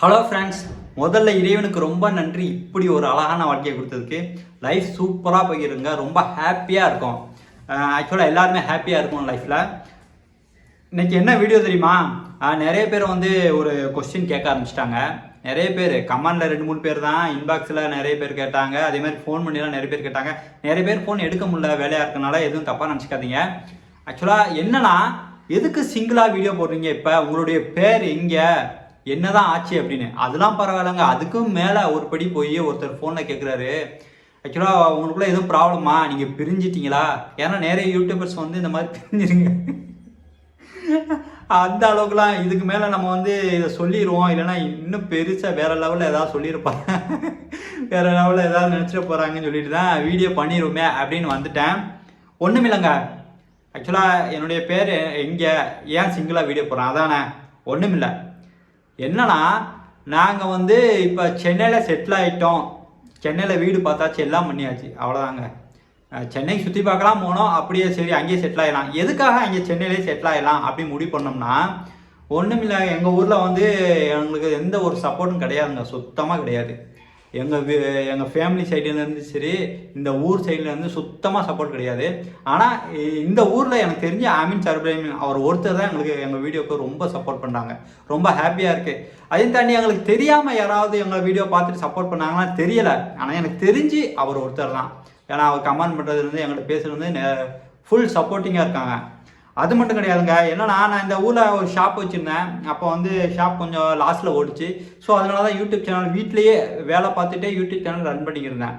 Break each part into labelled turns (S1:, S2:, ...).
S1: Hello friends, முதல்ல இறைவனுக்கு ரொம்ப நன்றி. இப்படி ஒரு அழகான வாழ்க்கையை கொடுத்ததுக்கு. லைஃப் சூப்பராக போயிருங்க, ரொம்ப ஹாப்பியாக இருக்கும். ஆக்சுவலாக எல்லாருமே ஹாப்பியாக இருக்கும் லைஃப்பில். இன்றைக்கி என்ன வீடியோ தெரியுமா? நிறைய பேர் ஒரு கொஸ்டின் கேட்க ஆரம்பிச்சிட்டாங்க. நிறைய பேர் கமெண்டில் 2-3 பேர் தான், இன்பாக்ஸில் நிறைய பேர் கேட்டாங்க. அதே மாதிரி ஃபோன் பண்ணிலாம் நிறைய பேர் கேட்டாங்க. நிறைய பேர் ஃபோன் எடுக்க முடியல, வேலையாக இருக்கனால எதுவும் தப்பாக நினச்சிக்காதீங்க. ஆக்சுவலாக என்னன்னா, எதுக்கு சிங்கிளாக வீடியோ போடுறீங்க? இப்போ உங்களுடைய பேர் எங்கே, என்னதான் ஆச்சு அப்படின்னு, அதெல்லாம் பரவாயில்லைங்க. அதுக்கும் மேலே ஒரு படி போய் ஒருத்தர் ஃபோனில் கேட்குறாரு, ஆக்சுவலாக உங்களுக்குள்ள எதுவும் ப்ராப்ளமா, நீங்கள் பிரிஞ்சிட்டிங்களா? ஏன்னா நிறைய யூடியூபர்ஸ் இந்த மாதிரி பிரிஞ்சிருங்க. அந்த அளவுக்குலாம் இதுக்கு மேலே நம்ம இதை சொல்லிடுவோம், இல்லைன்னா இன்னும் பெருசாக வேறு லெவலில் ஏதாவது சொல்லியிருப்பாங்க, வேறு லெவலில் ஏதாவது நினச்சிட போகிறாங்கன்னு சொல்லிட்டு தான் வீடியோ பண்ணிடுவோமே அப்படின்னு வந்துட்டேன். ஒன்றும் இல்லைங்க. ஆக்சுவலாக என்னுடைய பேர் எங்கே, ஏன் சிங்கிளாக வீடியோ போடுறேன், அதானே. ஒன்றும் இல்லை. என்னன்னா, நாங்கள் இப்போ சென்னையில் செட்டில் ஆகிட்டோம். சென்னையில் வீடு பார்த்தாச்சு, எல்லாம் பண்ணியாச்சு, அவ்வளோதாங்க. சென்னைக்கு சுற்றி பார்க்கலாம் போனோம், அப்படியே சரி அங்கேயே செட்டில் ஆகிடலாம். எதுக்காக அங்கே சென்னையிலே செட்டில் ஆகிடலாம் அப்படின்னு முடிவு பண்ணோம்னா, ஒன்றும் இல்லை. எங்கள் ஊரில் எங்களுக்கு எந்த ஒரு சப்போர்ட்டும் கிடையாதுங்க, சுத்தமாக கிடையாது. எங்கள் ஃபேமிலி சைட்லேருந்து சரி, இந்த ஊர் சைட்லேருந்து சுத்தமாக சப்போர்ட் கிடையாது. ஆனால் இந்த ஊரில் எனக்கு தெரிஞ்ச ஆமீன் சர்ப்ரைமின் அவர் ஒருத்தர் தான் எங்கள் வீடியோவுக்கு ரொம்ப சப்போர்ட் பண்ணுறாங்க. ரொம்ப ஹாப்பியாக இருக்குது. அதையும் தாண்டி எங்களுக்கு தெரியாமல் யாராவது எங்கள் வீடியோ பார்த்துட்டு சப்போர்ட் பண்ணாங்கன்னா தெரியலை. ஆனால் எனக்கு தெரிஞ்சு அவர் ஒருத்தர் தான். ஏன்னா அவர் கமெண்ட் பண்ணுறதுலேருந்து எங்கள்கிட்ட பேசுகிறது ஃபுல் சப்போர்ட்டிங்காக இருக்காங்க. அது மட்டும் கிடையாதுங்க. என்னன்னா, நான் இந்த ஊரில் ஒரு ஷாப் வச்சுருந்தேன். அப்போ ஷாப் கொஞ்சம் லாஸில் ஓடிச்சு. ஸோ அதனால தான் யூடியூப் சேனல் வீட்லேயே வேலை பார்த்துட்டே யூடியூப் சேனல் ரன் பண்ணிக்கிருந்தேன்.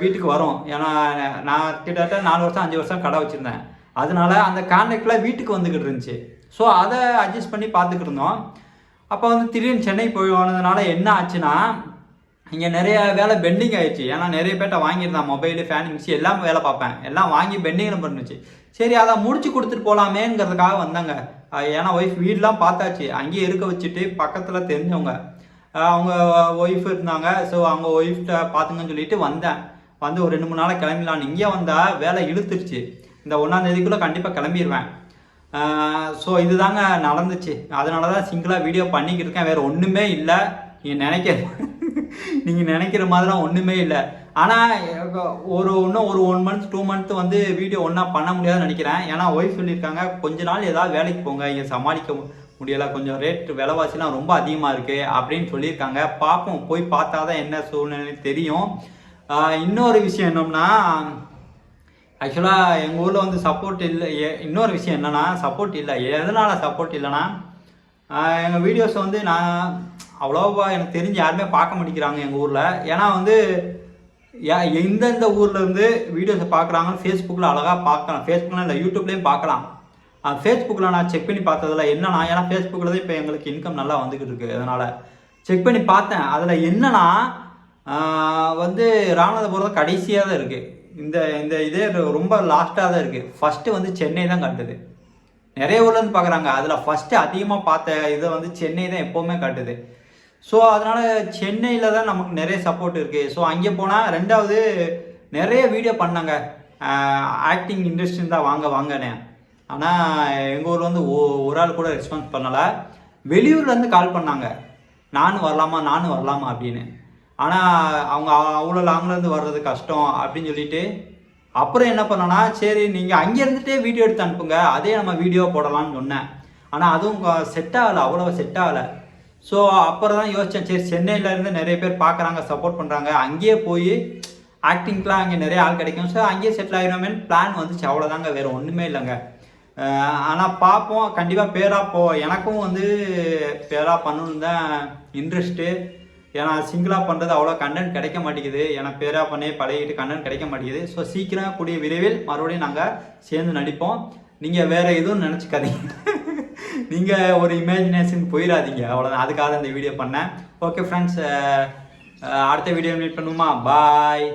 S1: வீட்டுக்கு வரும். ஏன்னா நான் கிட்டத்தட்ட 4 வருஷம் 5 வருஷம் கடை வச்சுருந்தேன். அதனால அந்த கான்ட்ராக்டில் வீட்டுக்கு வந்துக்கிட்டு இருந்துச்சு. ஸோ அதை அட்ஜஸ்ட் பண்ணி பார்த்துக்கிட்டு இருந்தோம். அப்போ திடீர்னு சென்னை போய் போனதுனால என்ன ஆச்சுன்னா, இங்கே நிறைய வேலை பெண்டிங் ஆயிடுச்சு. ஏன்னா நிறைய பேர்ட்ட வாங்கியிருந்தேன், மொபைலு, ஃபேன், மிக்சி எல்லாம் வேலை பார்ப்பேன். எல்லாம் வாங்கி பெண்டிங்கில் பண்ணுச்சு. சரி, அதை முடிச்சு கொடுத்துட்டு போகலாமேங்கிறதுக்காக வந்தாங்க. ஏன்னா ஒய்ஃப் வீடெலாம் பார்த்தாச்சு, அங்கேயே இருக்க வச்சுட்டு பக்கத்தில் தெரிஞ்சவங்க அவங்க ஒய்ஃப் இருந்தாங்க. ஸோ அவங்க ஒய்ஃப்ட்ட பார்த்துங்கன்னு சொல்லிட்டு வந்தேன். ஒரு 2-3 நாளாக கிளம்பிடலான்னு. இங்கே வந்தால் வேலை இழுத்துருச்சு. இந்த 1ஆம் தேதிக்குள்ளே கண்டிப்பாக கிளம்பிடுவேன். ஸோ இதுதாங்க நடந்துச்சு. அதனால தான் சிங்கிளாக வீடியோ பண்ணிக்கிட்டு இருக்கேன். வேறு ஒன்றுமே இல்லை. நீங்கள் நினைக்கிற மாதிரிலாம் ஒன்றுமே இல்லை. ஆனால் இன்னும் ஒரு 1 மந்த் 2 மந்த் வீடியோ ஒன்றா பண்ண முடியாதுன்னு நினைக்கிறேன். ஏன்னா ஒய்ஃப் சொல்லியிருக்காங்க, கொஞ்ச நாள் ஏதாவது வேலைக்கு போங்க, இங்கே சமாளிக்க முடியலை, கொஞ்சம் ரேட் விலைவாசிலாம் ரொம்ப அதிகமாக இருக்குது அப்படின்னு சொல்லியிருக்காங்க. பார்ப்போம், போய் பார்த்தா தான் என்ன சூழ்நிலை தெரியும். இன்னொரு விஷயம் என்னன்னா, ஆக்சுவலாக எங்கள் ஊரில் சப்போர்ட் இல்லை. இன்னொரு விஷயம் என்னென்னா, சப்போர்ட் இல்லை. எதனால் சப்போர்ட் இல்லைன்னா, எங்கள் வீடியோஸ் நான் அவ்வளோவா எனக்கு தெரிஞ்சு யாருமே பார்க்க மாட்டேங்கிறாங்க எங்கள் ஊரில். ஏன்னா எந்தெந்த ஊர்லேருந்து வீடியோஸை பார்க்குறாங்கன்னு ஃபேஸ்புக்கில் அழகாக பார்க்கலாம். ஃபேஸ்புக்கில் இல்லை, யூடியூப்லேயும் பார்க்கலாம். ஃபேஸ்புக்கில் நான் செக் பண்ணி பார்த்ததில்ல. என்னன்னா, ஏன்னா ஃபேஸ்புக்கில் தான் இப்போ எங்களுக்கு இன்கம் நல்லா வந்துக்கிட்டு இருக்குது. அதனால் செக் பண்ணி பார்த்தேன். அதில் என்னன்னா, ராமநாதபுரம் கடைசியாக தான் இருக்குது. இந்த இதே ரொம்ப லாஸ்ட்டாக தான் இருக்குது. ஃபஸ்ட்டு சென்னை தான் காட்டுது. நிறைய ஊர்லேருந்து பார்க்குறாங்க. அதில் ஃபஸ்ட்டு அதிகமாக பார்த்த இதை சென்னை தான் எப்போவுமே காட்டுது. ஸோ அதனால் சென்னையில் தான் நமக்கு நிறைய சப்போர்ட் இருக்குது. ஸோ அங்கே போனால் 2வது நிறைய வீடியோ பண்ணாங்க. ஆக்டிங் இண்டஸ்ட்ரி தான் வாங்கனே. ஆனால் எங்கள் ஊரில் ஒரு ஆள் கூட ரெஸ்பான்ஸ் பண்ணலை. வெளியூர்லேருந்து கால் பண்ணாங்க, நானும் வரலாமா அப்படின்னு. ஆனால் அவங்க அவ்வளோ லாங்லேருந்து வர்றது கஷ்டம் அப்படின்னு சொல்லிட்டு, அப்புறம் என்ன பண்ணோன்னா, சரி நீங்கள் அங்கே இருந்துகிட்டே வீடியோ எடுத்து அனுப்புங்க, அதே நம்ம வீடியோ போடலான்னு சொன்னேன். ஆனால் அதுவும் செட் ஆகலை, அவ்வளோ செட் ஆகலை. ஸோ அப்புறம் தான் யோசித்தேன், சரி சென்னையிலேருந்து நிறைய பேர் பார்க்குறாங்க, சப்போர்ட் பண்ணுறாங்க, அங்கேயே போய் ஆக்டிங்க்கெலாம் அங்கே நிறைய ஆள் கிடைக்கும். ஸோ அங்கேயே செட்டில் ஆகிடுவோமேனு பிளான் வந்துச்சு. அவ்வளோதாங்க, வேறு ஒன்றுமே இல்லைங்க. ஆனால் பார்ப்போம், கண்டிப்பாக எனக்கும் பேராக பண்ணணுன்னு தான் இன்ட்ரெஸ்ட்டு. ஏன்னா சிங்கிளாக பண்ணுறது அவ்வளோ கண்டென்ட் கிடைக்க மாட்டேங்குது. ஏன்னா பேராக பண்ணி பழகிட்டு கண்டென்ட் கிடைக்க மாட்டேங்குது. ஸோ சீக்கிரம் கூடிய விரைவில் மறுபடியும் நாங்கள் சேர்ந்து நடிப்போம். நீங்கள் வேறு எதுவும் நினச்சிக்காதீங்க. நீங்கள் ஒரு இமேஜினேஷன் போயிடாதீங்க, அவ்வளோதான். அதுக்காக இந்த வீடியோ பண்ணேன். ஓகே ஃப்ரெண்ட்ஸ், அடுத்த வீடியோ மீட் பண்ணுமா? பாய்.